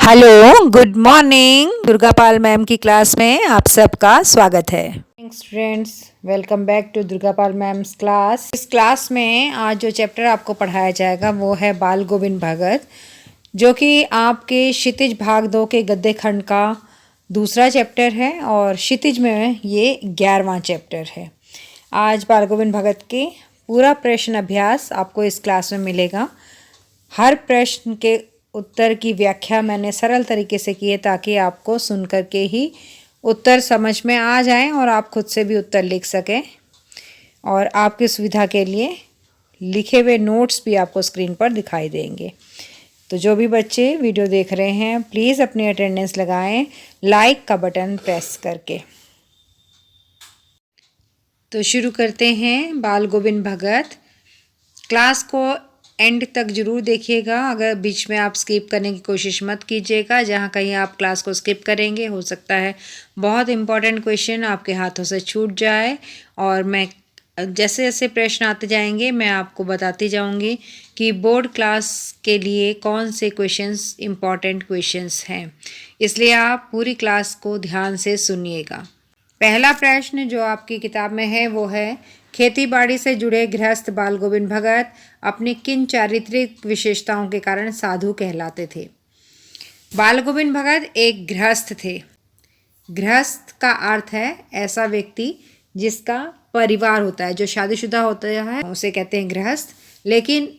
Hello, good morning. Durga Pal ma'am की class में आप सबका स्वागत है। Students, welcome back to Durga Pal ma'am's class. इस क्लास में आज जो चैप्टर आपको पढ़ाया जाएगा वो है बाल गोविंद भगत, जो कि आपके क्षितिज भाग 2 के गद्य खंड का दूसरा चैप्टर है और क्षितिज में ये 11वां चैप्टर है। आज बाल गोविंद भगत के पूरा प्रश्न अभ्यास आपको इस क्लास में मिलेगा। हर प्रश्न के उत्तर की व्याख्या मैंने सरल तरीके से की है ताकि आपको सुन कर के ही उत्तर समझ में आ जाएं और आप खुद से भी उत्तर लिख सकें। और आपकी सुविधा के लिए लिखे हुए नोट्स भी आपको स्क्रीन पर दिखाई देंगे। तो जो भी बच्चे वीडियो देख रहे हैं प्लीज़ अपनी अटेंडेंस लगाएं लाइक का बटन प्रेस करके। तो शुरू करते हैं बाल गोविंद भगत। क्लास को एंड तक ज़रूर देखिएगा। अगर बीच में आप स्किप करने की कोशिश मत कीजिएगा। जहाँ कहीं आप क्लास को स्किप करेंगे हो सकता है बहुत इंपॉर्टेंट क्वेश्चन आपके हाथों से छूट जाए। और मैं जैसे जैसे प्रश्न आते जाएंगे मैं आपको बताती जाऊंगी कि बोर्ड क्लास के लिए कौन से क्वेश्चंस इंपॉर्टेंट क्वेश्चंस हैं, इसलिए आप पूरी क्लास को ध्यान से सुनिएगा। पहला प्रश्न जो आपकी किताब में है वो है, खेतीबाड़ी से जुड़े गृहस्थ बाल गोविंद भगत अपनी किन चारित्रिक विशेषताओं के कारण साधु कहलाते थे। बाल गोविंद भगत एक गृहस्थ थे। गृहस्थ का अर्थ है ऐसा व्यक्ति जिसका परिवार होता है, जो शादीशुदा होता है उसे कहते हैं गृहस्थ। लेकिन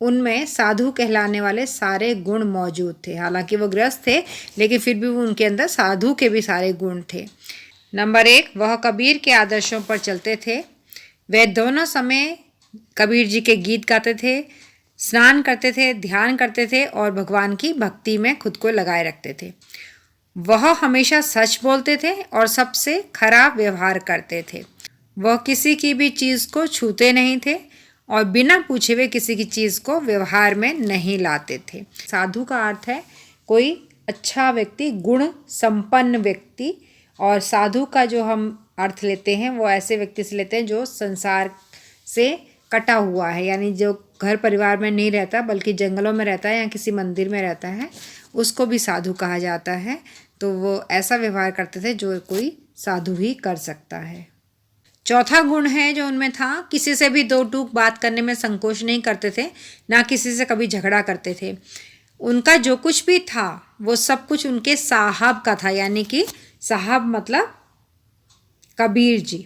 उनमें साधु कहलाने वाले सारे गुण मौजूद थे। हालांकि वो गृहस्थ थे लेकिन फिर भी उनके अंदर साधु के भी सारे गुण थे। नंबर 1, वह कबीर के आदर्शों पर चलते थे। वे दोनों समय कबीर जी के गीत गाते थे, स्नान करते थे, ध्यान करते थे और भगवान की भक्ति में खुद को लगाए रखते थे। वह हमेशा सच बोलते थे और सबसे खराब व्यवहार करते थे। वह किसी की भी चीज़ को छूते नहीं थे और बिना पूछे हुए किसी की चीज़ को व्यवहार में नहीं लाते थे। साधु का अर्थ है कोई अच्छा व्यक्ति, गुण संपन्न व्यक्ति। और साधु का जो हम अर्थ लेते हैं वो ऐसे व्यक्ति से लेते हैं जो संसार से कटा हुआ है, यानी जो घर परिवार में नहीं रहता बल्कि जंगलों में रहता है या किसी मंदिर में रहता है, उसको भी साधु कहा जाता है। तो वो ऐसा व्यवहार करते थे जो कोई साधु ही कर सकता है। चौथा गुण है जो उनमें था, किसी से भी दो टूक बात करने में संकोच नहीं करते थे, ना किसी से कभी झगड़ा करते थे। उनका जो कुछ भी था वो सब कुछ उनके साहब का था, यानी कि साहब मतलब कबीर जी।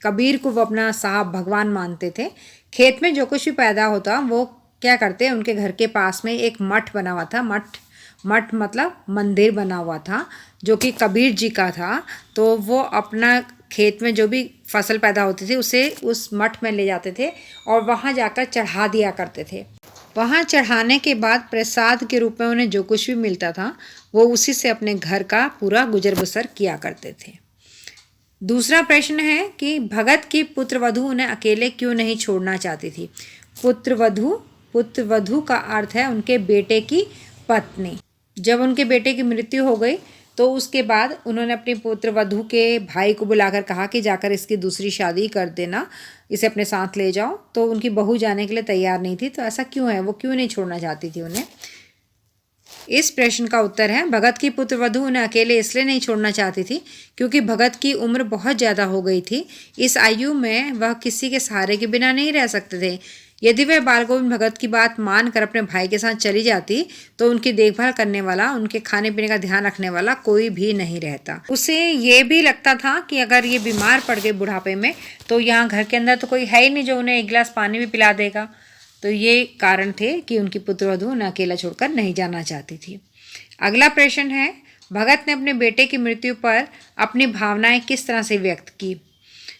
कबीर को वो अपना साहब भगवान मानते थे। खेत में जो कुछ भी पैदा होता वो क्या करते, उनके घर के पास में एक मठ बना हुआ था। मठ मतलब मंदिर बना हुआ था जो कि कबीर जी का था। तो वो अपना खेत में जो भी फसल पैदा होती थी उसे उस मठ में ले जाते थे और वहाँ जाकर चढ़ा दिया करते थे। वहाँ चढ़ाने के बाद प्रसाद के रूप में उन्हें जो कुछ भी मिलता था वो उसी से अपने घर का पूरा गुजर बसर किया करते थे। दूसरा प्रश्न है कि भगत की पुत्रवधू उन्हें अकेले क्यों नहीं छोड़ना चाहती थी। पुत्रवधू का अर्थ है उनके बेटे की पत्नी। जब उनके बेटे की मृत्यु हो गई तो उसके बाद उन्होंने अपनी पुत्रवधू के भाई को बुलाकर कहा कि जाकर इसकी दूसरी शादी कर देना, इसे अपने साथ ले जाओ। तो उनकी बहू जाने के लिए तैयार नहीं थी। तो ऐसा क्यों है, वो क्यों नहीं छोड़ना चाहती थी उन्हें। इस प्रश्न का उत्तर है, भगत की पुत्रवधू उन्हें अकेले इसलिए नहीं छोड़ना चाहती थी क्योंकि भगत की उम्र बहुत ज़्यादा हो गई थी। इस आयु में वह किसी के सहारे के बिना नहीं रह सकते थे। यदि वह बाल गोविंद भगत की बात मानकर अपने भाई के साथ चली जाती तो उनकी देखभाल करने वाला, उनके खाने पीने का ध्यान रखने वाला कोई भी नहीं रहता। उसे ये भी लगता था कि अगर ये बीमार पड़ गए बुढ़ापे में तो यहाँ घर के अंदर तो कोई है ही नहीं जो उन्हें एक गिलास पानी भी पिला देगा। तो ये कारण थे कि उनकी पुत्रवधू उन्हें अकेला छोड़कर नहीं जाना चाहती थी। अगला प्रश्न है, भगत ने अपने बेटे की मृत्यु पर अपनी भावनाएं किस तरह से व्यक्त की।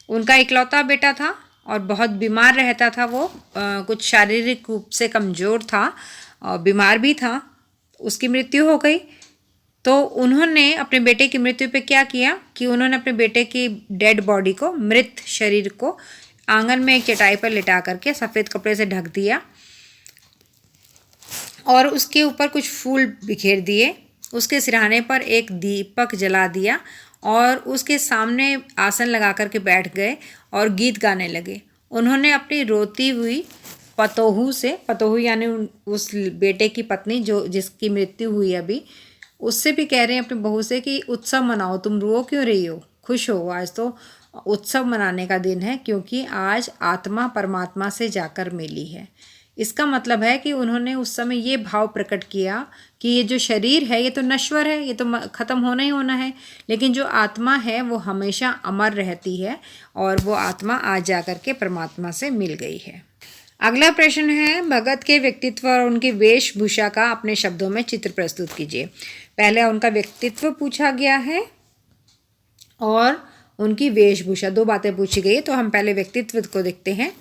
उनका इकलौता बेटा था और बहुत बीमार रहता था। वो कुछ शारीरिक रूप से कमज़ोर था और बीमार भी था। उसकी मृत्यु हो गई तो उन्होंने अपने बेटे की मृत्यु पे क्या किया कि उन्होंने अपने बेटे की डेड बॉडी को, मृत शरीर को आंगन में एक चटाई पर लिटा करके सफ़ेद कपड़े से ढक दिया और उसके ऊपर कुछ फूल बिखेर दिए। उसके सिरहाने पर एक दीपक जला दिया और उसके सामने आसन लगा करके बैठ गए और गीत गाने लगे। उन्होंने अपनी रोती हुई पतोहू से, पतोहू यानी उस बेटे की पत्नी जो जिसकी मृत्यु हुई अभी, उससे भी कह रहे हैं अपनी बहू से कि उत्सव मनाओ, तुम रो क्यों रही हो, खुश हो, आज तो उत्सव मनाने का दिन है क्योंकि आज आत्मा परमात्मा से जाकर मिली है। इसका मतलब है कि उन्होंने उस समय ये भाव प्रकट किया कि ये जो शरीर है ये तो नश्वर है, ये तो ख़त्म होना ही होना है, लेकिन जो आत्मा है वो हमेशा अमर रहती है और वो आत्मा आज जाकर के परमात्मा से मिल गई है। अगला प्रश्न है, भगत के व्यक्तित्व और उनकी वेशभूषा का अपने शब्दों में चित्र प्रस्तुत कीजिए। पहले उनका व्यक्तित्व पूछा गया है और उनकी वेशभूषा, दो बातें पूछी गई है। तो हम पहले व्यक्तित्व को देखते हैं।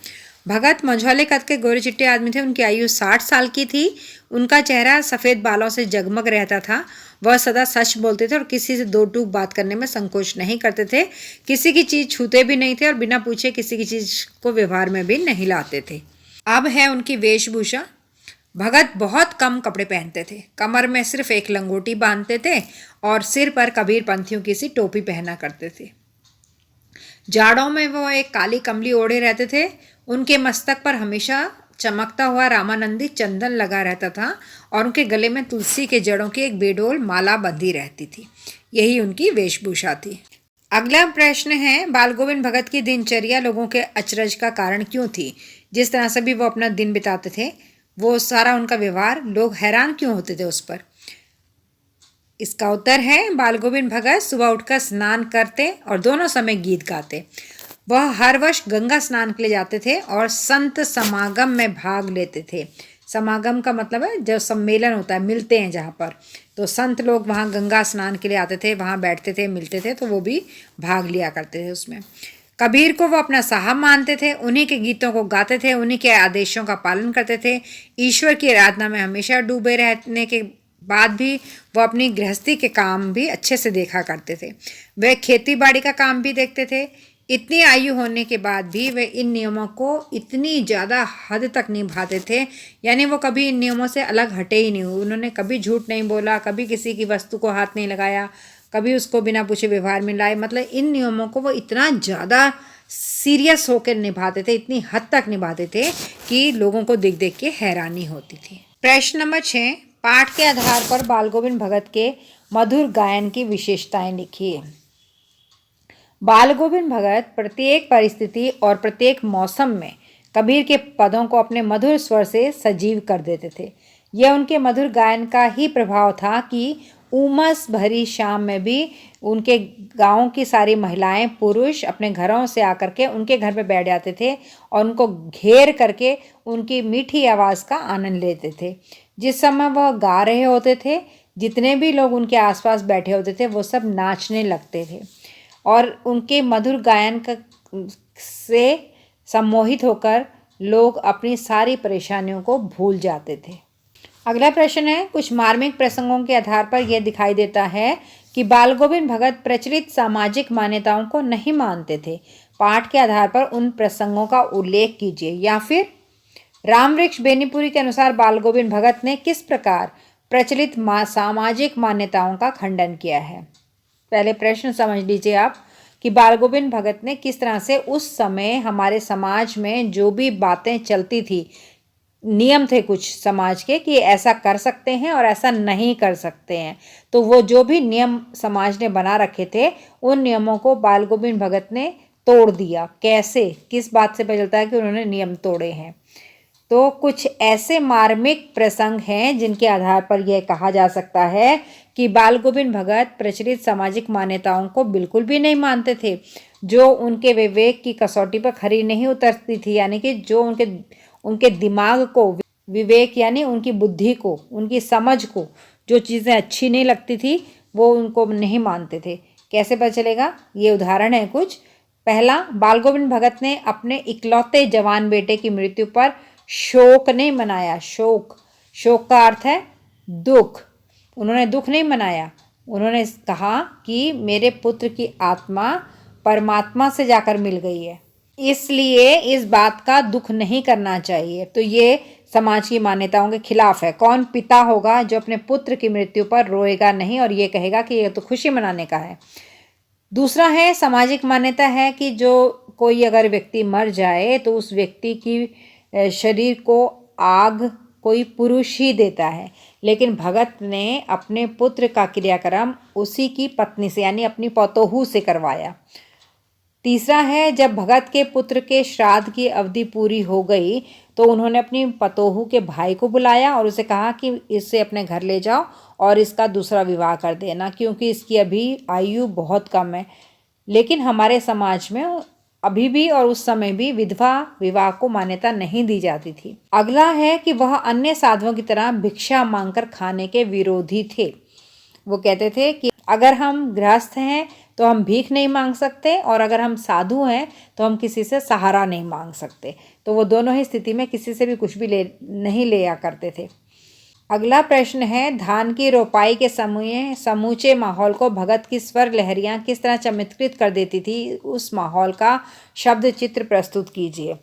भगत मंझौले कद के गोरे चिट्टे आदमी थे। उनकी आयु 60 साल की थी। उनका चेहरा सफ़ेद बालों से जगमग रहता था। वह सदा सच बोलते थे और किसी से दो टूक बात करने में संकोच नहीं करते थे। किसी की चीज़ छूते भी नहीं थे और बिना पूछे किसी की चीज़ को व्यवहार में भी नहीं लाते थे। अब है उनकी वेशभूषा। भगत बहुत कम कपड़े पहनते थे। कमर में सिर्फ एक लंगोटी बांधते थे और सिर पर कबीर पंथियों की सी टोपी पहना करते थे। जाड़ों में वो एक काली कमली ओढ़े रहते थे। उनके मस्तक पर हमेशा चमकता हुआ रामानंदी चंदन लगा रहता था और उनके गले में तुलसी के जड़ों की एक बेडोल माला बंधी रहती थी। यही उनकी वेशभूषा थी। अगला प्रश्न है, बाल गोविंद भगत की दिनचर्या लोगों के अचरज का कारण क्यों थी? जिस तरह से भी वो अपना दिन बिताते थे, वो सारा उनका व्यवहार, लोग हैरान क्यों होते थे उस पर? इसका उत्तर है, बाल गोविंद भगत सुबह उठकर स्नान करते और दोनों समय गीत गाते। वह हर वर्ष गंगा स्नान के लिए जाते थे और संत समागम में भाग लेते थे। समागम का मतलब है जो सम्मेलन होता है, मिलते हैं जहाँ पर, तो संत लोग वहाँ गंगा स्नान के लिए आते थे, वहाँ बैठते थे, मिलते थे, तो वो भी भाग लिया करते थे उसमें। कबीर को वो अपना साहब मानते थे। उन्हीं के गीतों को गाते थे, उन्हीं के आदेशों का पालन करते थे। ईश्वर की आराधना में हमेशा डूबे रहने के बाद भी वो अपनी गृहस्थी के काम भी अच्छे से देखा करते थे। वे खेती बाड़ी का काम भी देखते थे। इतनी आयु होने के बाद भी वे इन नियमों को इतनी ज़्यादा हद तक निभाते थे, यानी वो कभी इन नियमों से अलग हटे ही नहीं। उन्होंने कभी झूठ नहीं बोला, कभी किसी की वस्तु को हाथ नहीं लगाया, कभी उसको बिना पूछे व्यवहार में लाए। मतलब इन नियमों को वो इतना ज़्यादा सीरियस होकर निभाते थे, इतनी हद तक निभाते थे कि लोगों को देख देख के हैरानी होती थी। प्रश्न नंबर 6, पाठ के आधार पर बाल गोविंद भगत के मधुर गायन की विशेषताएं लिखिए। बाल गोविंद भगत प्रत्येक परिस्थिति और प्रत्येक मौसम में कबीर के पदों को अपने मधुर स्वर से सजीव कर देते थे। यह उनके मधुर गायन का ही प्रभाव था कि उमस भरी शाम में भी उनके गांव की सारी महिलाएं, पुरुष अपने घरों से आकर के उनके घर में बैठ जाते थे और उनको घेर करके उनकी मीठी आवाज़ का आनंद लेते थे। जिस समय वह गा रहे होते थे, जितने भी लोग उनके आसपास बैठे होते थे वो सब नाचने लगते थे और उनके मधुर गायन से सम्मोहित होकर लोग अपनी सारी परेशानियों को भूल जाते थे। अगला प्रश्न है, कुछ मार्मिक प्रसंगों के आधार पर यह दिखाई देता है कि बाल गोविंद भगत प्रचलित सामाजिक मान्यताओं को नहीं मानते थे। पाठ के आधार पर उन प्रसंगों का उल्लेख कीजिए। या फिर रामवृक्ष बेनीपुरी के अनुसार बाल गोविंद भगत ने किस प्रकार प्रचलित सामाजिक मान्यताओं का खंडन किया है? पहले प्रश्न समझ लीजिए आप कि बाल गोविंद भगत ने किस तरह से उस समय हमारे समाज में जो भी बातें चलती थी, नियम थे कुछ समाज के कि ऐसा कर सकते हैं और ऐसा नहीं कर सकते हैं, तो वो जो भी नियम समाज ने बना रखे थे उन नियमों को बाल गोविंद भगत ने तोड़ दिया। कैसे, किस बात से पता चलता है कि उन्होंने नियम तोड़े हैं? तो कुछ ऐसे मार्मिक प्रसंग हैं जिनके आधार पर यह कहा जा सकता है कि बाल गोविंद भगत प्रचलित सामाजिक मान्यताओं को बिल्कुल भी नहीं मानते थे, जो उनके विवेक की कसौटी पर खरी नहीं उतरती थी, यानी कि जो उनके दिमाग को, विवेक यानी उनकी बुद्धि को, उनकी समझ को जो चीज़ें अच्छी नहीं लगती थी वो उनको नहीं मानते थे। कैसे पता चलेगा? ये उदाहरण है कुछ। पहला, बाल गोविंद भगत ने अपने इकलौते जवान बेटे की मृत्यु पर शोक नहीं मनाया। शोक का अर्थ है दुख। उन्होंने दुख नहीं मनाया। उन्होंने कहा कि मेरे पुत्र की आत्मा परमात्मा से जाकर मिल गई है, इसलिए इस बात का दुख नहीं करना चाहिए। तो ये समाज की मान्यताओं के खिलाफ है। कौन पिता होगा जो अपने पुत्र की मृत्यु पर रोएगा नहीं और ये कहेगा कि ये तो खुशी मनाने का है? दूसरा है, सामाजिक मान्यता है कि जो कोई अगर व्यक्ति मर जाए तो उस व्यक्ति की शरीर को आग कोई पुरुष ही देता है, लेकिन भगत ने अपने पुत्र का क्रियाक्रम उसी की पत्नी से यानी अपनी पतोहू से करवाया। तीसरा है, जब भगत के पुत्र के श्राद्ध की अवधि पूरी हो गई तो उन्होंने अपनी पतोहू के भाई को बुलाया और उसे कहा कि इसे अपने घर ले जाओ और इसका दूसरा विवाह कर देना, क्योंकि इसकी अभी आयु बहुत कम है। लेकिन हमारे समाज में अभी भी और उस समय भी विधवा विवाह को मान्यता नहीं दी जाती थी। अगला है कि वह अन्य साधुओं की तरह भिक्षा मांगकर खाने के विरोधी थे। वो कहते थे कि अगर हम गृहस्थ हैं तो हम भीख नहीं मांग सकते और अगर हम साधु हैं तो हम किसी से सहारा नहीं मांग सकते। तो वो दोनों ही स्थिति में किसी से भी कुछ भी नहीं लिया करते थे। अगला प्रश्न है, धान की रोपाई के समय समूचे माहौल को भगत की स्वर लहरियां किस तरह चमत्कृत कर देती थी, उस माहौल का शब्द चित्र प्रस्तुत कीजिए।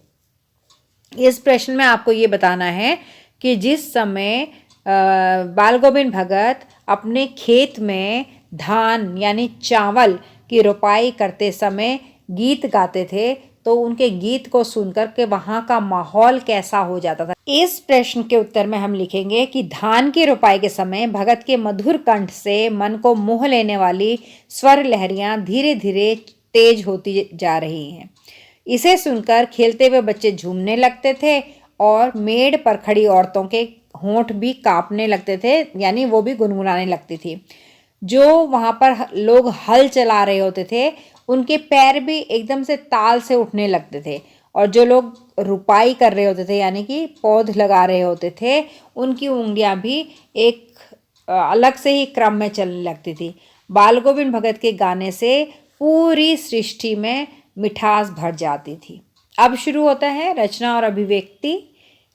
इस प्रश्न में आपको ये बताना है कि जिस समय बाल गोविंद भगत अपने खेत में धान यानी चावल की रोपाई करते समय गीत गाते थे तो उनके गीत को सुनकर के वहाँ का माहौल कैसा हो जाता था। इस प्रश्न के उत्तर में हम लिखेंगे कि धान की रोपाई के समय भगत के मधुर कंठ से मन को मोह लेने वाली स्वर लहरियां धीरे धीरे तेज होती जा रही हैं। इसे सुनकर खेलते हुए बच्चे झूमने लगते थे और मेड़ पर खड़ी औरतों के होंठ भी कांपने लगते थे, यानी वो भी गुनगुनाने लगती थी। जो वहाँ पर लोग हल चला रहे होते थे उनके पैर भी एकदम से ताल से उठने लगते थे और जो लोग रुपाई कर रहे होते थे यानी कि पौध लगा रहे होते थे उनकी उंगलियां भी एक अलग से ही क्रम में चलने लगती थी। बाल गोविंद भगत के गाने से पूरी सृष्टि में मिठास भर जाती थी। अब शुरू होता है रचना और अभिव्यक्ति।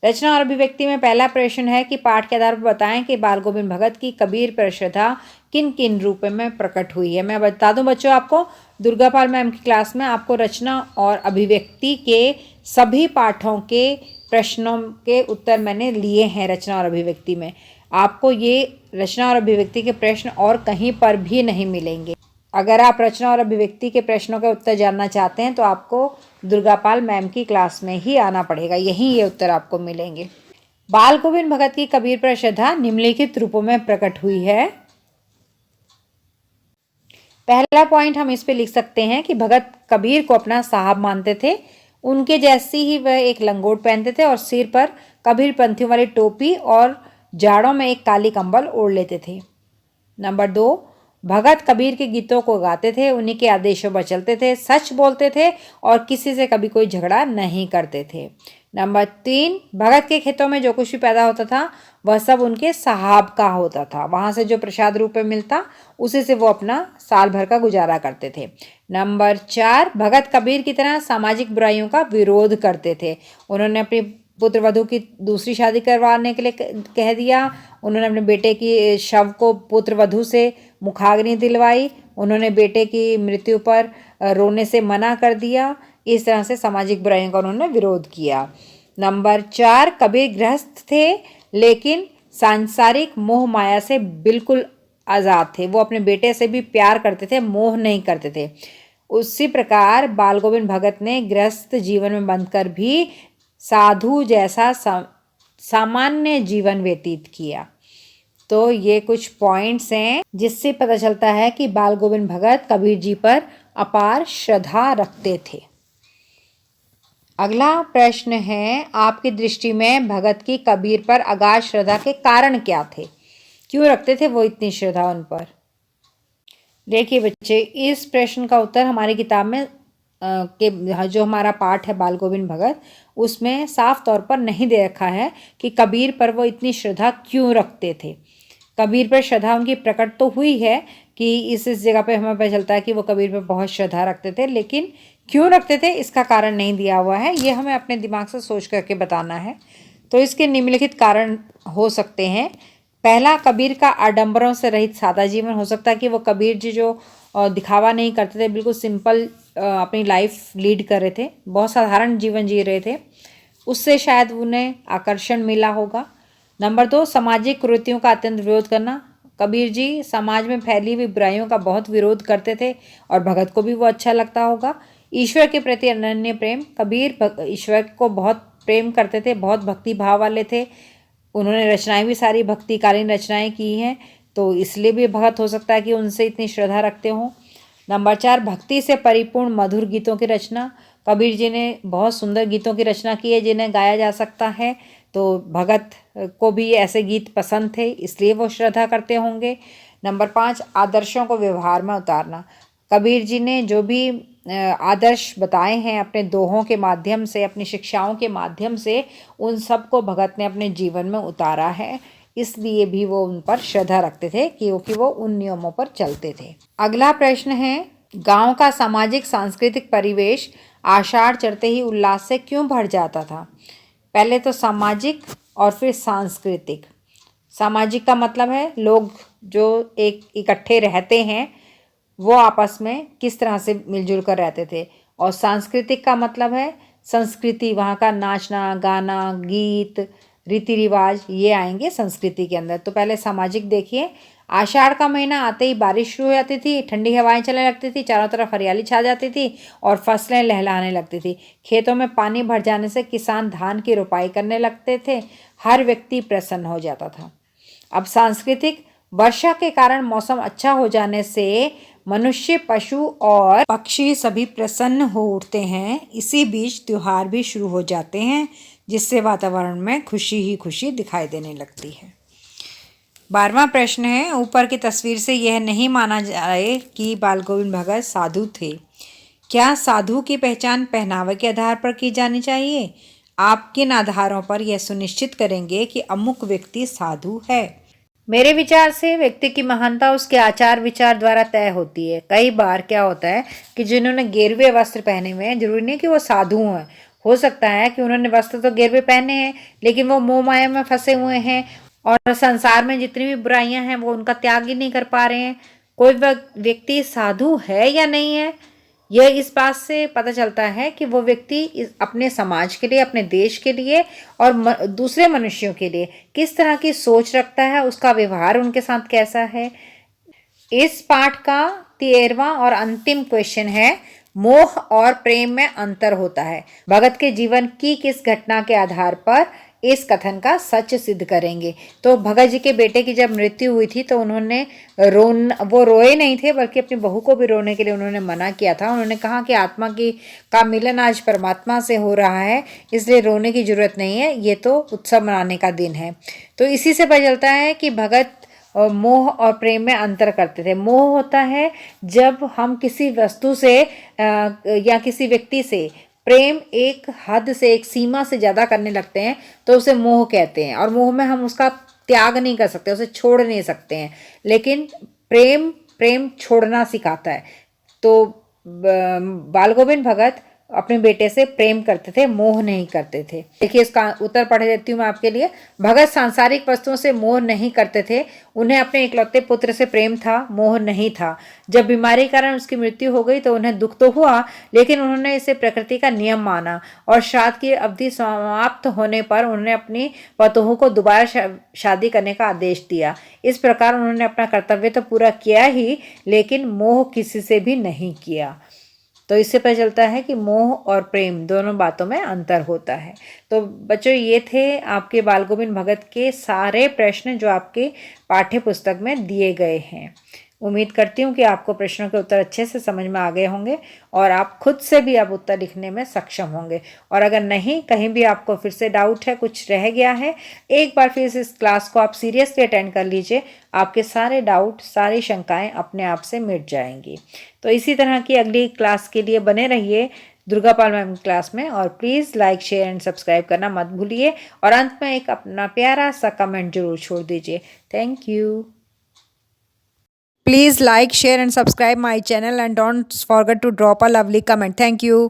रचना और अभिव्यक्ति में पहला प्रश्न है कि पाठ के आधार पर बताएं कि बाल गोविंद भगत की कबीर पर श्रद्धा किन किन रूप में प्रकट हुई है। मैं बता दूं बच्चों, आपको दुर्गापाल मैम की क्लास में आपको रचना और अभिव्यक्ति के सभी पाठों के प्रश्नों के उत्तर मैंने लिए हैं। रचना और अभिव्यक्ति में आपको ये रचना और अभिव्यक्ति के प्रश्न और कहीं पर भी नहीं मिलेंगे। अगर आप रचना और अभिव्यक्ति के प्रश्नों के उत्तर जानना चाहते हैं तो आपको दुर्गापाल मैम की क्लास में ही आना पड़ेगा, यहीं ये उत्तर आपको मिलेंगे। बाल गोविंद भगत की कबीर पर श्रद्धा निम्नलिखित रूपों में प्रकट हुई है। पहला पॉइंट हम इस पे लिख सकते हैं कि भगत कबीर को अपना साहब मानते थे। उनके जैसी ही वह एक लंगोट पहनते थे और सिर पर कबीर पंथियों वाली टोपी और जाड़ों में एक काली कंबल ओढ़ लेते थे। नंबर 2, भगत कबीर के गीतों को गाते थे, उन्हीं के आदेशों पर चलते थे, सच बोलते थे और किसी से कभी कोई झगड़ा नहीं करते थे। नंबर 3, भगत के खेतों में जो कुछ भी पैदा होता था वह सब उनके साहब का होता था। वहाँ से जो प्रसाद रूप में मिलता उसी से वो अपना साल भर का गुजारा करते थे। नंबर 4, भगत कबीर की तरह सामाजिक बुराइयों का विरोध करते थे। उन्होंने अपनी पुत्र वधू की दूसरी शादी करवाने के लिए कह दिया। उन्होंने अपने बेटे की शव को पुत्र वधू से मुखाग्नि दिलवाई। उन्होंने बेटे की मृत्यु पर रोने से मना कर दिया। इस तरह से सामाजिक बुराइयों का उन्होंने विरोध किया। नंबर 4, कबीर गृहस्थ थे लेकिन सांसारिक मोह माया से बिल्कुल आज़ाद थे। वो अपने बेटे से भी प्यार करते थे, मोह नहीं करते थे। उसी प्रकार बाल गोविंद भगत ने गृहस्थ जीवन में बंधकर भी साधु जैसा सामान्य जीवन व्यतीत किया। तो ये कुछ पॉइंट्स हैं जिससे पता चलता है कि बाल गोविंद भगत कबीर जी पर अपार श्रद्धा रखते थे। अगला प्रश्न है, आपकी दृष्टि में भगत की कबीर पर अगाध श्रद्धा के कारण क्या थे? क्यों रखते थे वो इतनी श्रद्धा उन पर? देखिए बच्चे, इस प्रश्न का उत्तर हमारी किताब में जो हमारा पाठ है बाल गोविंद भगत उसमें साफ तौर पर नहीं दे रखा है कि कबीर पर वो इतनी श्रद्धा क्यों रखते थे। कबीर पर श्रद्धा उनकी प्रकट तो हुई है कि इस जगह पे हमें पता चलता है कि वो कबीर पर बहुत श्रद्धा रखते थे, लेकिन क्यों रखते थे इसका कारण नहीं दिया हुआ है। ये हमें अपने दिमाग से सोच करके बताना है। तो इसके निम्नलिखित कारण हो सकते हैं। पहला, कबीर का आडंबरों से रहित सादा जीवन। हो सकता है कि वो कबीर जी जो दिखावा नहीं करते थे, बिल्कुल सिंपल अपनी लाइफ लीड कर रहे थे, बहुत साधारण जीवन जी रहे थे, उससे शायद उन्हें आकर्षण मिला होगा। नंबर 2, सामाजिक कुरीतियों का अत्यंत विरोध करना। कबीर जी समाज में फैली हुई बुराइयों का बहुत विरोध करते थे और भगत को भी वो अच्छा लगता होगा। ईश्वर के प्रति अनन्य प्रेम। कबीर ईश्वर को बहुत प्रेम करते थे, बहुत भक्ति भाव वाले थे। उन्होंने रचनाएं भी सारी भक्तिकालीन रचनाएं की हैं, तो इसलिए भी भगत हो सकता है कि उनसे इतनी श्रद्धा रखते हों। नंबर 4, भक्ति से परिपूर्ण मधुर गीतों की रचना। कबीर जी ने बहुत सुंदर गीतों की रचना की है जिन्हें गाया जा सकता है, तो भगत को भी ऐसे गीत पसंद थे, इसलिए वो श्रद्धा करते होंगे। नंबर 5, आदर्शों को व्यवहार में उतारना। कबीर जी ने जो भी आदर्श बताए हैं अपने दोहों के माध्यम से, अपनी शिक्षाओं के माध्यम से, उन सब को भगत ने अपने जीवन में उतारा है, इसलिए भी वो उन पर श्रद्धा रखते थे क्योंकि वो उन नियमों पर चलते थे। अगला प्रश्न है, गांव का सामाजिक सांस्कृतिक परिवेश आषाढ़ चढ़ते ही उल्लास से क्यों भर जाता था? पहले तो सामाजिक और फिर सांस्कृतिक। सामाजिक का मतलब है लोग जो एक इकट्ठे रहते हैं वो आपस में किस तरह से मिलजुल कर रहते थे, और सांस्कृतिक का मतलब है संस्कृति, वहाँ का नाचना गाना गीत रीति रिवाज, ये आएंगे संस्कृति के अंदर। तो पहले सामाजिक देखिए, आषाढ़ का महीना आते ही बारिश शुरू हो जाती थी, ठंडी हवाएं चलने लगती थी, चारों तरफ हरियाली छा जाती थी और फसलें लहलहाने लगती थी। खेतों में पानी भर जाने से किसान धान की रोपाई करने लगते थे, हर व्यक्ति प्रसन्न हो जाता था। अब सांस्कृतिक, वर्षा के कारण मौसम अच्छा हो जाने से मनुष्य पशु और पक्षी सभी प्रसन्न हो उठते हैं। इसी बीच त्योहार भी शुरू हो जाते हैं जिससे वातावरण में खुशी ही खुशी दिखाई देने लगती है। 12वां प्रश्न है, ऊपर की तस्वीर से यह नहीं माना जाए कि बाल गोविंद भगत साधु थे। क्या साधु की पहचान पहनावे के आधार पर की जानी चाहिए? आप किन आधारों पर यह सुनिश्चित करेंगे कि अमुक व्यक्ति साधु है? मेरे विचार से व्यक्ति की महानता उसके आचार विचार द्वारा तय होती है। कई बार क्या होता है कि जिन्होंने गेरुए वस्त्र पहने हुए हैं, जरूरी नहीं कि वो साधु हैं, हो सकता है कि उन्होंने वस्त्र तो गेरुए पहने हैं लेकिन वो मोह माया में फंसे हुए हैं और संसार में जितनी भी बुराइयां हैं वो उनका त्याग ही नहीं कर पा रहे हैं। कोई व्यक्ति साधु है या नहीं है, यह इस बात से पता चलता है कि वो व्यक्ति अपने समाज के लिए, अपने देश के लिए और दूसरे मनुष्यों के लिए किस तरह की सोच रखता है, उसका व्यवहार उनके साथ कैसा है। इस पाठ का 13वां और अंतिम क्वेश्चन है, मोह और प्रेम में अंतर होता है। भगत के जीवन की किस घटना के आधार पर इस कथन का सच सिद्ध करेंगे? तो भगत जी के बेटे की जब मृत्यु हुई थी तो उन्होंने वो रोए नहीं थे, बल्कि अपनी बहू को भी रोने के लिए उन्होंने मना किया था। उन्होंने कहा कि आत्मा का मिलन आज परमात्मा से हो रहा है, इसलिए रोने की जरूरत नहीं है, ये तो उत्सव मनाने का दिन है। तो इसी से पता चलता है कि भगत मोह और प्रेम में अंतर करते थे। मोह होता है जब हम किसी वस्तु से या किसी व्यक्ति से प्रेम एक हद से, एक सीमा से ज़्यादा करने लगते हैं तो उसे मोह कहते हैं, और मोह में हम उसका त्याग नहीं कर सकते, उसे छोड़ नहीं सकते हैं। लेकिन प्रेम छोड़ना सिखाता है। तो बाल गोविंद भगत अपने बेटे से प्रेम करते थे, मोह नहीं करते थे। देखिए इसका उत्तर पढ़ देती हूँ मैं आपके लिए। भगत सांसारिक वस्तुओं से मोह नहीं करते थे, उन्हें अपने इकलौते पुत्र से प्रेम था, मोह नहीं था। जब बीमारी के कारण उसकी मृत्यु हो गई तो उन्हें दुख तो हुआ, लेकिन उन्होंने इसे प्रकृति का नियम माना और श्राद्ध की अवधि समाप्त होने पर उन्होंने अपनी पतोह को दोबारा शादी करने का आदेश दिया। इस प्रकार उन्होंने अपना कर्तव्य तो पूरा किया ही, लेकिन मोह किसी से भी नहीं किया। तो इससे पता चलता है कि मोह और प्रेम दोनों बातों में अंतर होता है। तो बच्चों, ये थे आपके बाल गोविंद भगत के सारे प्रश्न जो आपके पाठ्य पुस्तक में दिए गए हैं। उम्मीद करती हूँ कि आपको प्रश्नों के उत्तर अच्छे से समझ में आ गए होंगे और आप खुद से भी अब उत्तर लिखने में सक्षम होंगे। और अगर नहीं, कहीं भी आपको फिर से डाउट है, कुछ रह गया है, एक बार फिर इस क्लास को आप सीरियसली अटेंड कर लीजिए, आपके सारे डाउट, सारी शंकाएं अपने आप से मिट जाएंगी। तो इसी तरह की अगली क्लास के लिए बने रहिए दुर्गा पाल मैम क्लास में, और please like share and subscribe करना मत भूलिए, और अंत में एक अपना प्यारा सा कमेंट जरूर छोड़ दीजिए। Thank you. Please like, share and subscribe my channel and don't forget to drop a lovely comment. Thank you.